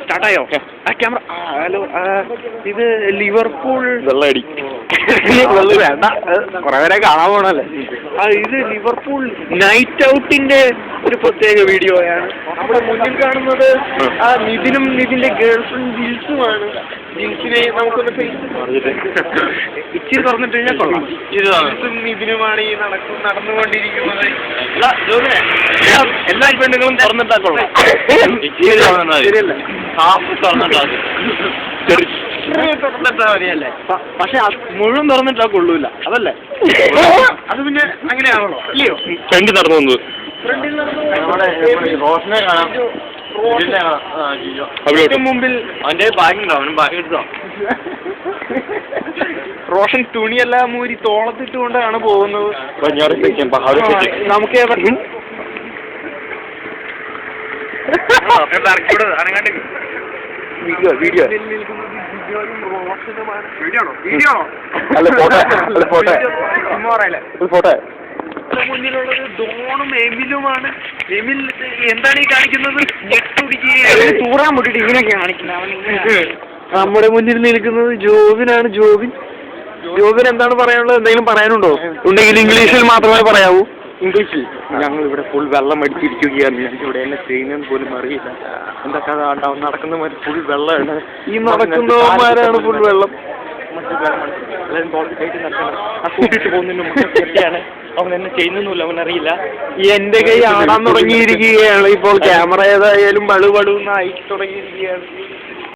സ്റ്റാർട്ടായോ? ആ camera. Hello, ഇത് Liverpool വെള്ളയടി വേണ്ട, കുറെ പേരെ കാണാൻ പോണല്ലേ. ഇത് ലിവർപൂൾ നൈറ്റ് ഔട്ടിന്റെ ഒരു പ്രത്യേക വീഡിയോയാണ്. നമ്മുടെ മുന്നിൽ കാണുന്നത് നിതിനും നിതിന്റെ ഗേൾഫ്രണ്ട് ജിൽസുമാണ്. ജിൽസിനെ നമുക്കൊന്ന് ഇച്ചിരി തുറന്നിട്ട് കഴിഞ്ഞാൽ കൊള്ളാം. ജിൽസും നിതിനുമാണ് ഈ നടന്നുകൊണ്ടിരിക്കുന്നത്. എല്ലാ പെണ്ണുങ്ങളും തുറന്നിട്ടാ കൊള്ളാം. തുറന്നിട്ടാ മതിയല്ലേ? പക്ഷെ മുഴുവൻ തുറന്നിട്ടാ കൊള്ളൂല, അതല്ലേ? അത് പിന്നെ അങ്ങനെയാണല്ലോ, ഇല്ലയോ? ഫ്രണ്ട് നടന്നു വന്നത് റോഷനെ കാണാം. മുമ്പിൽ അവന്റെ ബാഗ് ഉണ്ടോ? അവനും ബാഗ് എടുത്തോ? റോഷൻ തുണിയെല്ലാം മൂരി തോളത്തിട്ടുകൊണ്ടാണ് പോകുന്നത്. നമുക്ക് മുന്നിലുള്ളത് ഡോണും എമിലുമാണ്. എമിൽ എന്താണ് ഈ കാണിക്കുന്നത്? തൂറാൻ മുട്ടിട്ട് ഇങ്ങനെയൊക്കെ കാണിക്കുന്നത്. നമ്മുടെ മുന്നിൽ നിൽക്കുന്നത് ജോബിനാണ്. ജോബിൻ എന്താണ് പറയാനുള്ളത്? എന്തെങ്കിലും പറയാനുണ്ടോ? ഉണ്ടെങ്കിൽ ഇംഗ്ലീഷിൽ മാത്രമേ പറയാവൂ. ഇംഗ്ലീഷിൽ ഞങ്ങൾ ഇവിടെ ഫുൾ വെള്ളം അടിച്ചിരിക്കുകയാണ്. ഞങ്ങൾക്ക് ഇവിടെ എന്നെ ചെയ്യുന്നതെന്ന് പോലും അറിയില്ല. എന്തൊക്കെ ഉണ്ടാവും നടക്കുന്നവർ ഫുൾ വെള്ളമാണ്. ഈ നടക്കുന്നവന്മാരാണ് ഫുൾ വെള്ളം. എല്ലാവരും ബോൾക്കായിട്ട് നടക്കണം. ആ കൂട്ടിട്ട് പോകുന്നതിന് അവൻ എന്നെ ചെയ്യുന്നൊന്നുമില്ല, അവനറിയില്ല. എന്റെ കൈ ആടാൻ തുടങ്ങിയിരിക്കുകയാണ് ഇപ്പോൾ. ക്യാമറ ഏതായാലും ബളുബളുന്നായി തുടങ്ങിയിരിക്കുകയാണ്.